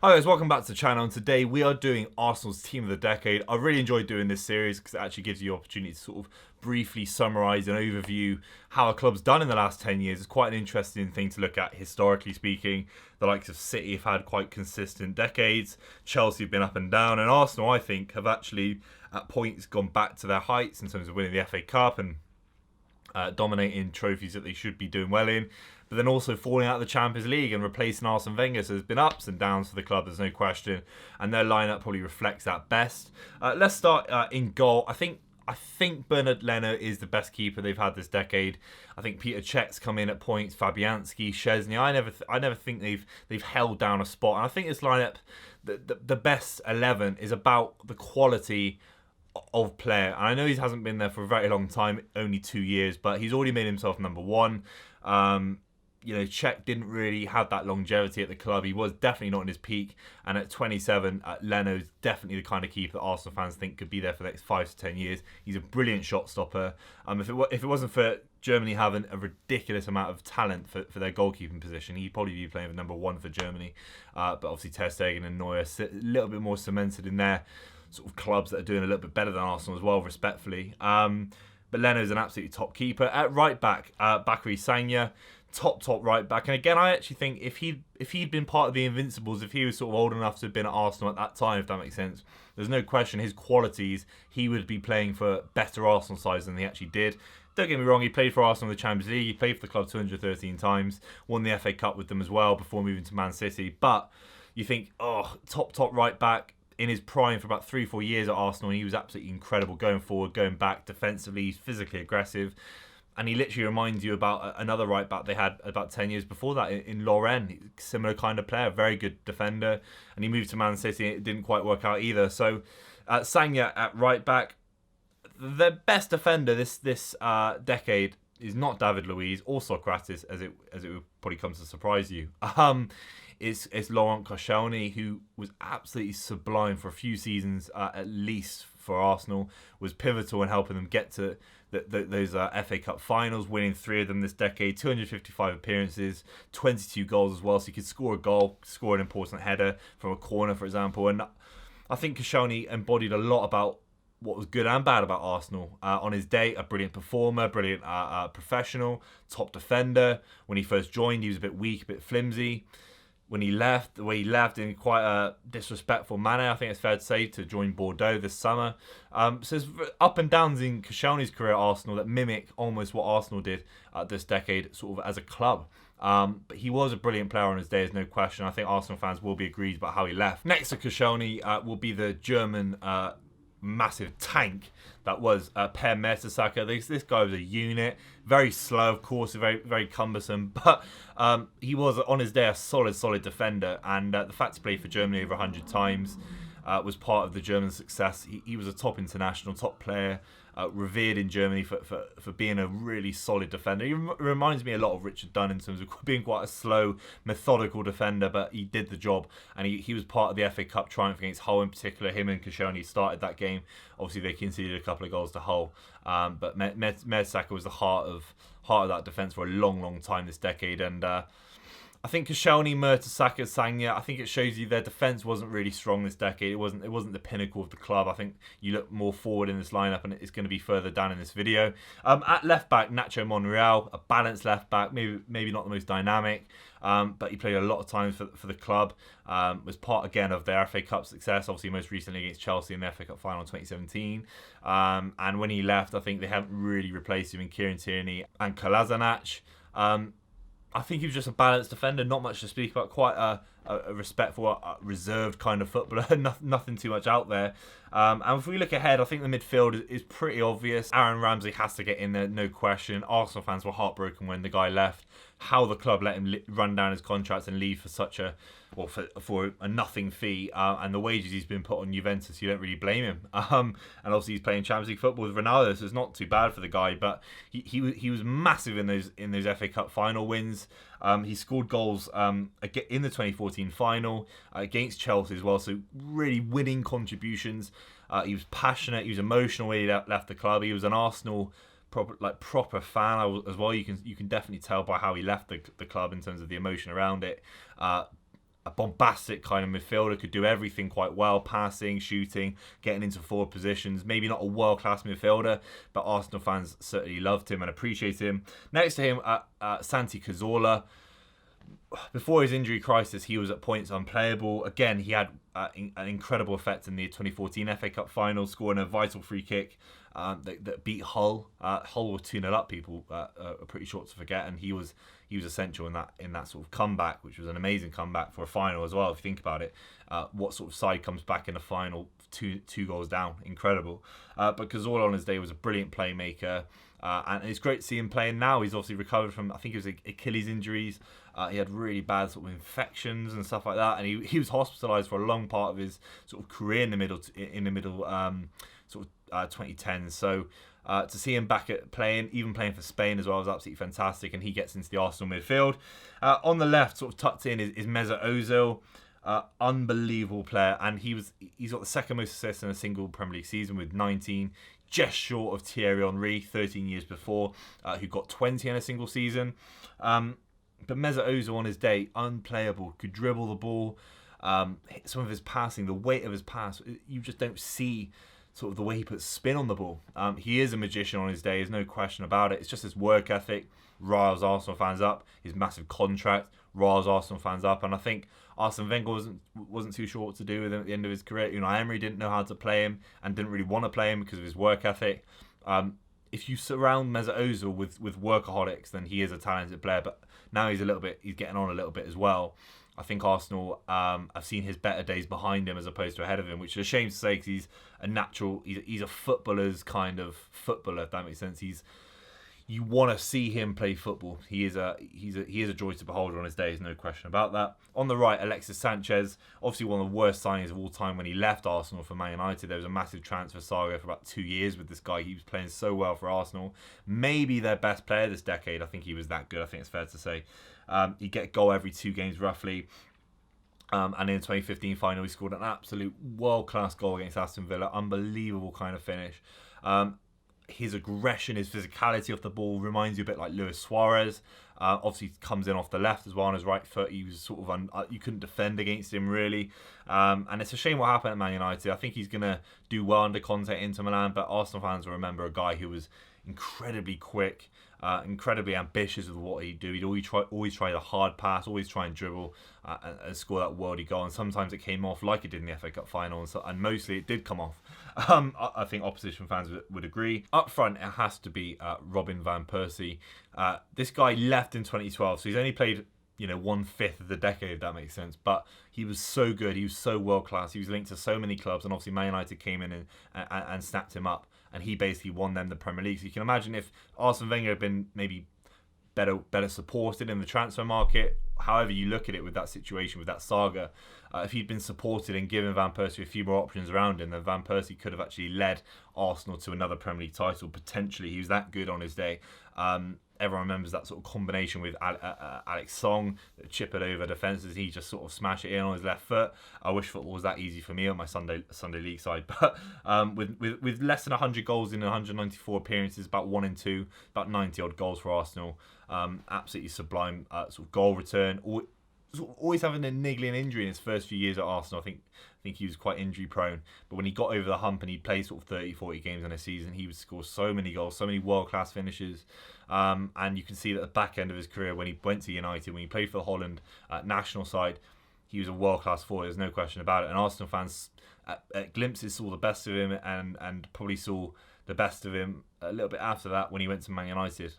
Hi guys, welcome back to the channel, and today we are doing Arsenal's Team of the Decade. I really enjoyed doing this series because it actually gives you the opportunity to sort of briefly summarise and overview how a club's done in the last 10 years. It's quite an interesting thing to look at historically speaking. The likes of City have had quite consistent decades, Chelsea have been up and down, and Arsenal, I think, have actually at points gone back to their heights in terms of winning the FA Cup and dominating trophies that they should be doing well in, but then also falling out of the Champions League and replacing Arsene Wenger. So there's been ups and downs for the club, there's no question, and their lineup probably reflects that best. Let's start in goal. I think Bernard Leno is the best keeper they've had this decade. I think Peter Cech's come in at points, Fabianski, Szczesny. I never think they've held down a spot, and I think this lineup, the best 11 is about the quality of player. And I know he hasn't been there for a very long time, only 2 years, but he's already made himself number one. Cech didn't really have that longevity at the club. He was definitely not in his peak, and at 27, Leno's definitely the kind of keeper that Arsenal fans think could be there for the next 5 to 10 years. He's a brilliant shot stopper. If it wasn't for Germany having a ridiculous amount of talent for their goalkeeping position, he'd probably be playing for number one for Germany. But obviously Ter Stegen and Neuer a little bit more cemented in their sort of clubs that are doing a little bit better than Arsenal as well, respectfully. But Leno's an absolutely top keeper. At right back, Bakary Sagna, top right back. And again, I actually think if he'd been part of the Invincibles, if he was sort of old enough to have been at Arsenal at that time, if that makes sense, there's no question his qualities, he would be playing for better Arsenal sides than he actually did. Don't get me wrong, he played for Arsenal in the Champions League, he played for the club 213 times, won the FA Cup with them as well before moving to Man City. But you think, top right back, in his prime for about 3-4 years at Arsenal, and he was absolutely incredible going forward, going back, defensively, he's physically aggressive. And he literally reminds you about another right back they had about 10 years before that in Lauren. Similar kind of player, very good defender. And he moved to Man City, it didn't quite work out either. So Sagna at right back. The best defender this decade is not David Luiz or Socrates, as it would probably come to surprise you. It's Laurent Koscielny, who was absolutely sublime for a few seasons, at least for Arsenal, was pivotal in helping them get to those FA Cup finals, winning 3 of them this decade, 255 appearances, 22 goals as well, so he could score a goal, score an important header from a corner, for example. And I think Koscielny embodied a lot about what was good and bad about Arsenal. On his day, a brilliant performer, brilliant professional, top defender. When he first joined, he was a bit weak, a bit flimsy. When he left, the way he left in quite a disrespectful manner, I think it's fair to say, to join Bordeaux this summer. So there's up and downs in Koscielny's career at Arsenal that mimic almost what Arsenal did this decade, sort of as a club. But he was a brilliant player on his day, there's no question. I think Arsenal fans will be agreed about how he left. Next to Koscielny will be the German massive tank that was Per Mertesacker. This guy was a unit, very slow, of course, very, very cumbersome, but he was on his day a solid defender, and the fact he played for Germany over 100 times was part of the German success. He was a top international, top player, revered in Germany for being a really solid defender. He reminds me a lot of Richard Dunn in terms of being quite a slow, methodical defender, but he did the job, and he was part of the FA Cup triumph against Hull in particular. Him and Koscielny started that game. Obviously, they conceded a couple of goals to Hull, but Mertesacker was the heart of that defence for a long time this decade, and I think Koscielny, Mertesacker, Sagna, I think it shows you their defence wasn't really strong this decade. It wasn't the pinnacle of the club. I think you look more forward in this lineup, and it's going to be further down in this video. At left back, Nacho Monreal, a balanced left back, maybe not the most dynamic, but he played a lot of times for the club. Was part again of their FA Cup success, obviously most recently against Chelsea in the FA Cup final in 2017. And when he left, I think they haven't really replaced him in Kieran Tierney and Kolasinac. I think he was just a balanced defender, not much to speak about, quite a respectful, reserved kind of footballer, nothing too much out there. And if we look ahead, I think the midfield is pretty obvious. Aaron Ramsey has to get in there, no question. Arsenal fans were heartbroken when the guy left. How the club let him run down his contract and leave for such a, well, for a nothing fee, and the wages he's been put on Juventus, you don't really blame him. And obviously he's playing Champions League football with Ronaldo, so it's not too bad for the guy. But he was massive in those FA Cup final wins. He scored goals in the 2014 final against Chelsea as well, so really winning contributions. He was passionate, he was emotional when he left the club. He was an Arsenal proper fan as well. You can definitely tell by how he left the club in terms of the emotion around it. a bombastic kind of midfielder, could do everything quite well, passing, shooting, getting into forward positions. Maybe not a world-class midfielder, but Arsenal fans certainly loved him and appreciated him. Next to him, Santi Cazorla. Before his injury crisis, he was at points unplayable. Again, he had an incredible effect in the 2014 FA Cup final, scoring a vital free kick that beat Hull. Hull were 2-0 up. People are pretty short to forget, and he was essential in that sort of comeback, which was an amazing comeback for a final as well. If you think about it, what sort of side comes back in the final two goals down? Incredible. But Cazorla on his day was a brilliant playmaker. And it's great to see him playing now. He's obviously recovered from, I think it was Achilles injuries. He had really bad sort of infections and stuff like that, and he was hospitalised for a long part of his sort of career in the middle 2010s. So to see him back at playing, even playing for Spain as well, was absolutely fantastic. And he gets into the Arsenal midfield. On the left, sort of tucked in, is Mesut Ozil. Unbelievable player, and he's got the second most assists in a single Premier League season with 19, just short of Thierry Henry 13 years before, who got 20 in a single season. But Mesut Ozil on his day, unplayable, could dribble the ball. Some of his passing, the weight of his pass, you just don't see sort of the way he puts spin on the ball. He is a magician on his day, there's no question about it. It's just his work ethic riles Arsenal fans up. His massive contract riles Arsenal fans up, and I think Arsene Wenger wasn't too sure what to do with him at the end of his career. Emery didn't know how to play him and didn't really want to play him because of his work ethic. If you surround Mesut Ozil with workaholics, then he is a talented player. But now he's getting on a little bit as well. I think Arsenal have seen his better days behind him as opposed to ahead of him, which is a shame to say because he's a natural. He's a footballer's kind of footballer, if that makes sense. You want to see him play football. He is a joy to behold on his day. There's no question about that. On the right, Alexis Sanchez, obviously one of the worst signings of all time when he left Arsenal for Man United. There was a massive transfer saga for about 2 years with this guy. He was playing so well for Arsenal. Maybe their best player this decade. I think he was that good. I think it's fair to say. He'd get a goal every 2 games roughly. And in the 2015 final, he scored an absolute world-class goal against Aston Villa. Unbelievable kind of finish. His aggression, his physicality off the ball reminds you a bit like Luis Suarez. Obviously, comes in off the left as well on his right foot. He was sort of you couldn't defend against him really, and it's a shame what happened at Man United. I think he's gonna do well under Conte at Inter Milan, but Arsenal fans will remember a guy who was incredibly quick, incredibly ambitious with what he'd do. He'd always try the hard pass, always try and dribble and score that worldy goal. And sometimes it came off like it did in the FA Cup final, and mostly it did come off. I think opposition fans would agree. Up front, it has to be Robin Van Persie. This guy left in 2012, so he's only played 1/5 of the decade, if that makes sense. But he was so good. He was so world class. He was linked to so many clubs, and obviously Man United came in and snapped him up, and he basically won them the Premier League. So you can imagine if Arsene Wenger had been maybe better supported in the transfer market, however you look at it with that situation, with that saga, if he'd been supported and given Van Persie a few more options around him, then Van Persie could have actually led Arsenal to another Premier League title, potentially. He was that good on his day. Everyone remembers that sort of combination with Alex Song, chip it over defences. He just sort of smash it in on his left foot. I wish football was that easy for me on my Sunday League side. But with less than 100 goals in 194 appearances, about 1 in 2, about 90 odd goals for Arsenal. Absolutely sublime sort of goal return. Always having a niggling injury in his first few years at Arsenal. I think he was quite injury prone, but when he got over the hump and he played sort of 30-40 games in a season, he would score so many goals, so many world-class finishes. And you can see that at the back end of his career, when he went to United, when he played for the Holland national side, he was a world-class forward. There's no question about it. And Arsenal fans at glimpses saw the best of him and probably saw the best of him a little bit after that when he went to Man United,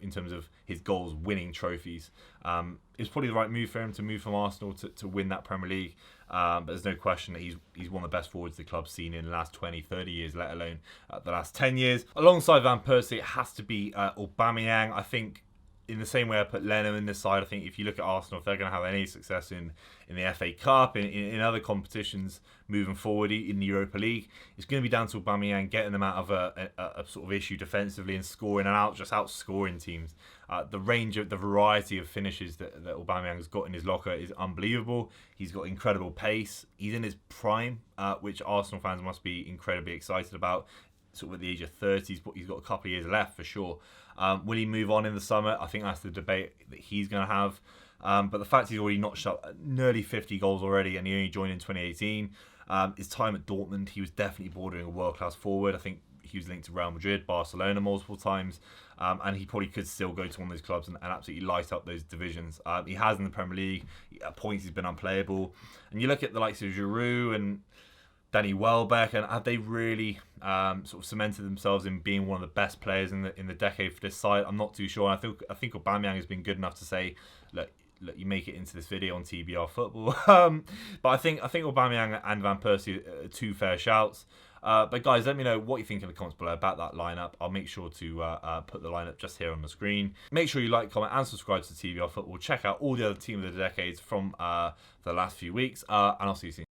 in terms of his goals, winning trophies. It was probably the right move for him to move from Arsenal to win that Premier League. But there's no question that he's one of the best forwards the club's seen in the last 20, 30 years, let alone the last 10 years. Alongside Van Persie, it has to be Aubameyang. I think in the same way I put Leno in this side, I think if you look at Arsenal, if they're going to have any success in the FA Cup, in other competitions moving forward, in the Europa League, it's going to be down to Aubameyang getting them out of a sort of issue defensively and scoring and outscoring teams. The variety of finishes that Aubameyang's got in his locker is unbelievable. He's got incredible pace. He's in his prime, which Arsenal fans must be incredibly excited about. Sort of at the age of 30, he's got a couple of years left for sure. Will he move on in the summer? I think that's the debate that he's going to have. But the fact he's already notched up nearly 50 goals already, and he only joined in 2018. His time at Dortmund, he was definitely bordering a world-class forward. I think he was linked to Real Madrid, Barcelona multiple times, and he probably could still go to one of those clubs and absolutely light up those divisions. He has in the Premier League. At points, he's been unplayable. And you look at the likes of Giroud and Danny Welbeck, and have they really sort of cemented themselves in being one of the best players in the decade for this side? I'm not too sure. I think Aubameyang has been good enough to say, look, you make it into this video on TBR Football. But I think Aubameyang and Van Persie are two fair shouts. But guys, let me know what you think in the comments below about that lineup. I'll make sure to put the lineup just here on the screen. Make sure you like, comment, and subscribe to TBR Football. Check out all the other Team of the Decades from the last few weeks, and I'll see you soon.